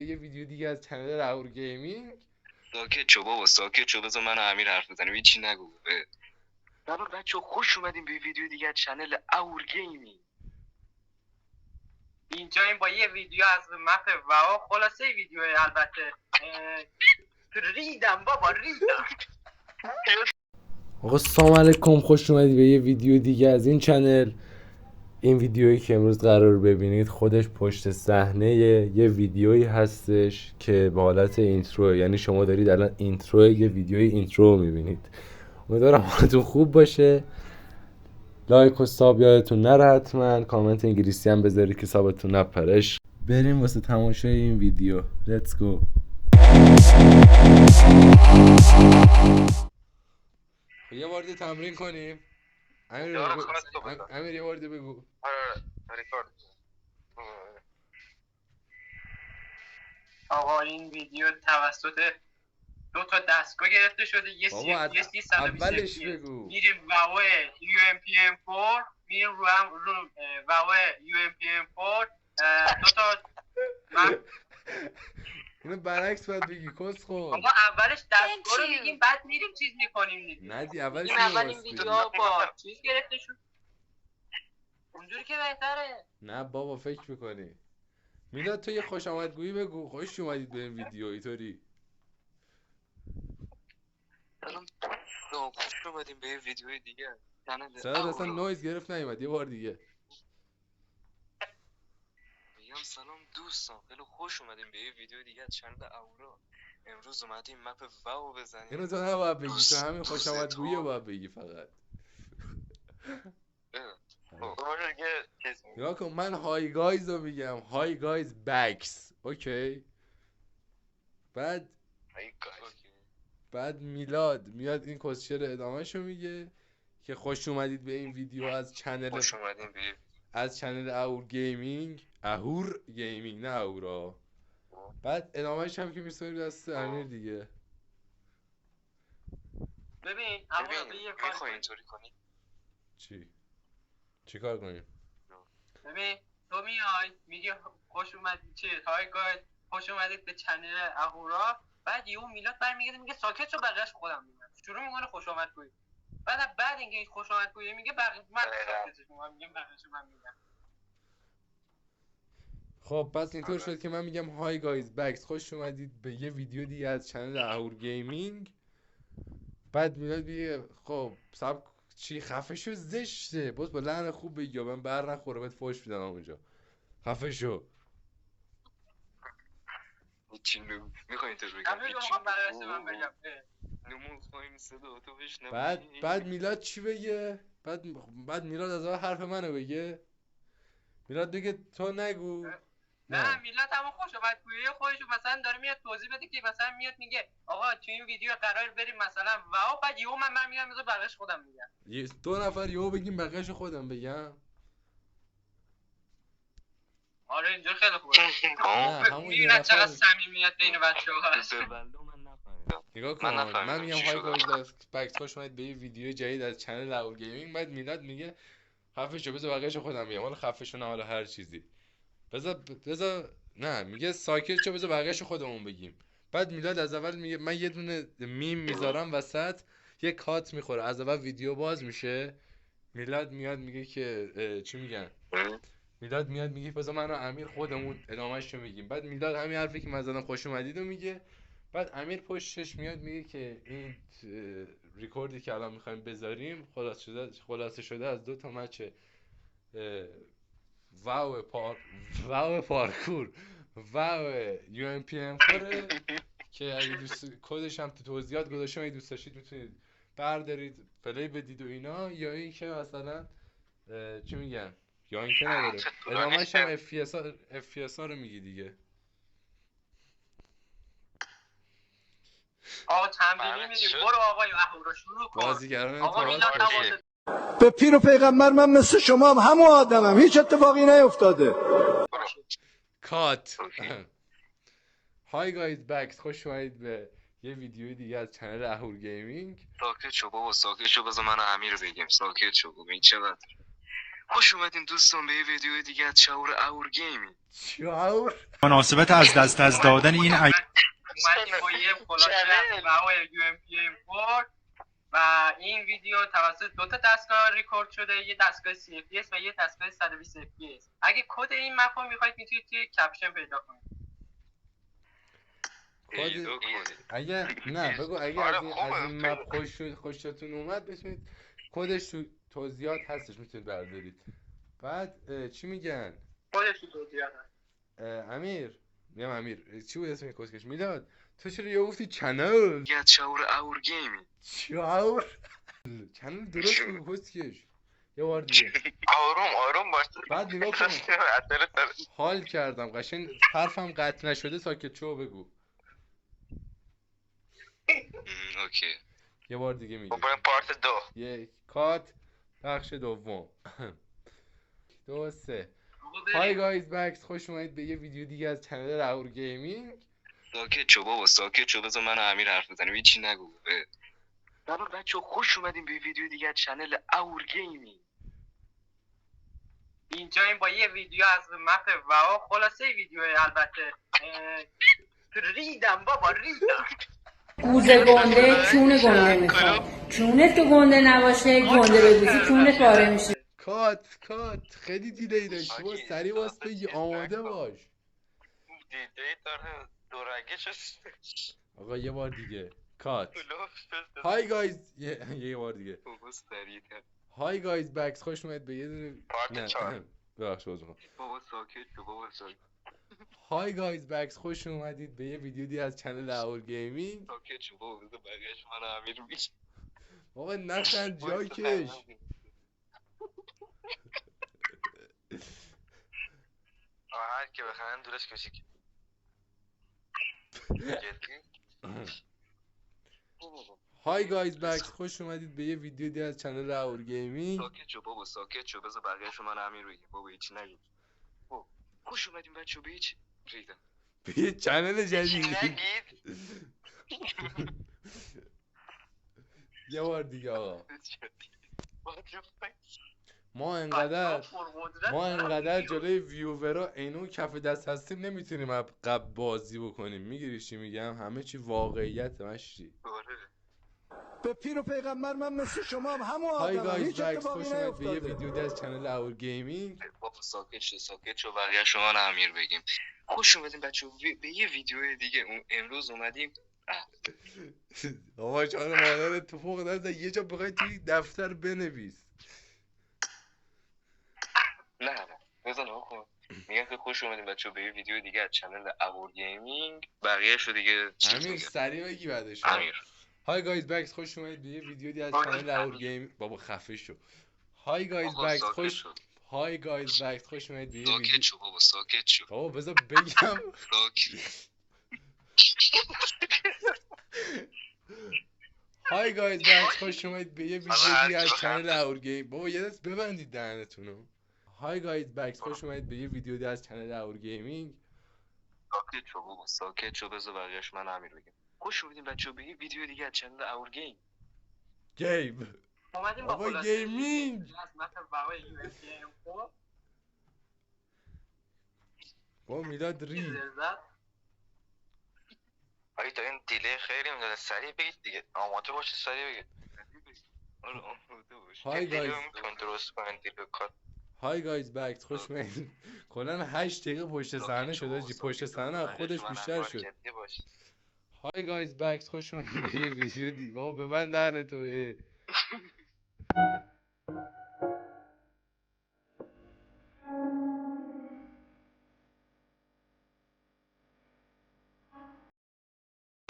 یه ویدیو دیگه از چنل راهور گیمینگ. ساکت شو بابا، ساکت شو، بذار من و امیر حرف بزنیم، هیچی نگو. سلام بچه، خوش اومدیم به ویدیو دیگه از چنل راهور گیمینگ. اینجا این با یه ویدیو از مپ و خلاصه ویدیو البته ریدم بابا ریدم. آقا سلام علیکم، خوش اومدید به یه ویدیو دیگه از این چنل. این ویدیویی که امروز قرار ببینید خودش پشت صحنه یه ویدیویی هستش که به حالت اینترو، یعنی شما دارید الان اینترو یه ویدیوی اینترو میبینید. امیدوارم حالتون خوب باشه. لایک و ساب یادتون نره، حتما کامنت انگلیسی هم بذارید که سابتون نپرش. بریم واسه تماشای این ویدیو. Let's go. یه وارد تمرین کنیم. امیر یه وارد بگو. آقا این ویدیو توسط دو تا دستگاه گرفته شده. یه اولش بگو. میریم واو UMPM4، میریم رو واو UMPM4 دو تا اینو برعکس باید بگی کس خود. آقا اولش دستگاه رو میگیم بعد میریم چیز میکنیم دیگه. ندی اولش این اول این ویدیو با چیز گرفته شد اونجوری که بهتره. نه بابا فکر میکنی. میلاد تو یه خوش آمدگویی بگو. خوش اومدید به این ویدیو. اینطوری سلام، خوش اومدیم به یه ویدیو دیگه صدا اصلا نویز گرفت نیومد. یه بار دیگه میگم سلام دوستان، خیلی خوش اومدیم به یه ویدیو دیگه از چنل اورا. امروز اومدیم مپ واو بزنیم. اینو تو نباید بگی، تو همین خوش آمدگویی رو باید بگی فقط. نگاه کن، من های گایز رو میگم، های گایز بکس. اوکی. بعد میلاد میاد این کسچر ادامهشو میگه که خوش اومدید به این ویدیو از چنل، خوش اومدیم به از چنل اهور گیمینگ. اهور گیمینگ، نه اهورا. بعد ادامهش هم که میسپاریم دست امیر دیگه. ببین میخوای اینطوری کنی؟ چی کار کنیم؟ ببین تو میای میگی خوش اومدید های گاید، خوش اومدید به چنل اهورا. بعد یهو میلاد برمیگرده میگه ساکت شو، بقیه‌اش خودم میگم. شروع میکنه خوش اومدگویی. بعد اینکه این خوش اومدگویی میگه من ساکتش میگم بقیه‌شو من میگم. خب پس اینطور شد که من میگم های گایز بکس، خوش اومدید به یه ویدیو دیگه از چنل اهور گیمینگ. بعد میلاد میگه خب سب چی، خفه شو، زشته. باز با لحن خوب بگی یا من بر نخوره بهت فوش میدم اونجا. خفه شو. چی میخوای اینطور بگم؟ بعد میلاد چی بگه؟ بعد میلاد از اول حرف منو بگه. میلاد بگه تو نگو. نه میلاد همون خوش اومدگویی خودشو مثلا داره میاد توضیح بده که مثلا میاد میگه آقا تو این ویدیو قرار بریم مثلا واو، بعد یهو من میام میذارم بقیه‌اش خودم میگم. دو نفر یهو بگیم بقیه‌شو خودم بگم. آره اینجا خیلی خوبه. میبینن چقدر صمیمیت بین بچه‌ها هست. نگاه کن، من میگم های گایز بکس، خوش اومدید به یه ویدیو جدید از چنل راهور گیمینگ. بعد میلاد میگه خفه شو، بذار بقیه‌شو خودم میگم. حالا خفه شو نه، حالا هر چیزی. بذار نه، میگه ساکت شو، بذار بقیه‌شو خودمون بگیم. بعد میلاد از اول میگه من یه دونه میم میذارم وسط، یه کات میخوره، از اول ویدیو باز میشه. میلاد میاد میگه که چی میگن؟ میلاد میاد میگه بذار من و امیر خودمون ادامهش رو میگیم. بعد میلاد همین حرفی که من زدم خوش اومدید رو میگه. بعد امیر پشتش میاد میگه که این ریکوردی که الان میخوایم بذاریم خلاصه شده از دو تا مچ واو پارکور واو UMPM4 که اگه دوست کدش هم تو توضیحات گذاشتم، اگه دوست داشتید میتونید بردارید پلی بدید و اینا. یا این که مثلا چی میگن، یا این که نداره ادامهش هم FPS رو میگی دیگه. آقا تمرینی میدیم، برو آقای اهورا شروع کن. بازیگران آقا میلاد به پیر و پیغمبر من مثل شما هم همون آدمم، هیچ اتفاقی نیفتاده. کات. های گایز بکس، خوش اومدید به یه ویدیو دیگه از چنل اهور گیمینگ. ساکت شو بابا، ساکت شو، بذار من و امیر بگیم. ساکت شو بابا، این چقدر خوش اومدین دوستان به یه ویدیو دیگه از شعور اور گیمینگ. چاور مناسبت از دست از دادن این اومدیم با یه خلاصه از بهای UMP4 و این ویدیو توسط دو تا دستگاه ریکورد شده، یه دستگاه CFPS و یه دستگاه 120 FPS. اگه کد این مپ رو میخواید میتونید توی کپشن پیدا کنید. اگه نه بگو اگه از این مپ خوشتون اومد بتونید کدش تو توضیحات هستش میتونید بردارید. بعد چی میگن؟ کدش تو توضیحات هست. امیر چی بود اسم کسکش؟ میلاد تو چرا یه گفتی چنل؟ یه از شعور اور گیمینگ. چاور چنل درست بگو کسکش یه بار دیگه. آروم باش. بعد نگاه کن حال کردم قشنگ حرفم قطع نشده ساکت شو بگو. اوکی یه بار دیگه میگم. بریم پارت 2. یک کات بخش دوم 2 3. های گایز بکس خوش اومدید به یه ویدیو دیگه از چنل اور گیمینگ. ساکت شو بابا ساکت شو بذار من و امیر حرف بزنیم هیچی نگو. سلام بچه‌ها خوش اومدین به ویدیو دیگه از چنل اور گیمینگ. اینجا این با یه ویدیو از مپ و خلاصه ویدیو البته ریدم بابا ریدم. گوزه گنده چون گنده میخواد، چونه تو گنده نباشه گنده بگوزی چونه پاره میشه. کات خیلی دیلی داشتی با سری باز بگی آماده باش. دیدی داره دورگه شست. آقا یه بار دیگه کات. های گایز یه بار دیگه های گایز بکس خوش اومدید به یه دونه پارت 4. ببخشید عذر بابا ساکت شو بابا ساکت. های گایز بکس خوش اومدید به یه ویدیو دیگه از چنل اور گیمینگ. ساکت شو بابا بذار بقیه‌اش من و امیر میگیم. بابا نخند جاکش. هر که بخند دورش کشی. های گایز بکس خوش اومدید به یه ویدیو دیگه از چنل اور گیمینگ. ساکت شو بابا ساکت شو بذار بقیه‌اشو من و امیر بگیم. بابا هیچ نگو. خوش اومدیم بچه‌ها به هیچ ریدم. به یه چنل جدید. یه بار دیگه آقا. ما انقدر جلوی ویوورا اینو کف دست هستیم نمیتونیم قبل بازی بکنیم. میگیری چی میگم؟ همه چی واقعیت مشتی. به پیر و پیغمبر من مثل شما همون های آدمم گایز هیچ بکس اتفاقی خوش اومدید به یه نیفتاده. ویدیو دیگه از چنل اور گیمینگ. بابا ساکت شو بقیه شما و امیر بگیم. خوش اومدیم بچه‌ها به یه ویدیو دیگه. امروز اومدیم بابا جان مادر تو فوق نزد یه جا بخوای توی دفتر بنویس. نه بزن آقا. میگم که خوش اومدیم بچه‌ها به یه ویدیو دیگه از چنل اور گیمینگ. بقیه شو دیگه امیر سریع بگی بعدش. امیر های گایز بکس خوش اومدید به یه ویدیو دیگه از چنل اور گیمینگ. بابا خفه شو. های گایز بکس خوش اومدید به یه ویدیو. ساکت شو بابا ساکت شو. بابا بذار بگم. های گایز بکس خوش اومدید به یه ویدیو دیگه از چنل اور گیم. بابا یه دست ببندید دهنتونو. های گایز بکس خوش اومدید به یه ویدیو دیگه از چنل اور گیمینگ. ساکت شو بابا ساکت شو بذار بقیه‌اش من امیر بگیم. خوش اومدین بچه‌ها به یه ویدیو دیگه از چنل اور گیم. اومدیم با بابا خلاصه گیمینگ. از مپ و UMP4 بابا میلاد ری. آگه تا این دیله خیلی میداده سریع بگید دیگه. آماده باشه سریع بگید. های گایز درست کنن دیگه کار. های گایز بکس خوش اومدید. کلا 8 دقیقه پشت صحنه شده. پشت صحنه خودش بیشتر شد. های گایز بکس خوش اومدید به یه ویدیو دیگه. بابا ببند دهنتو.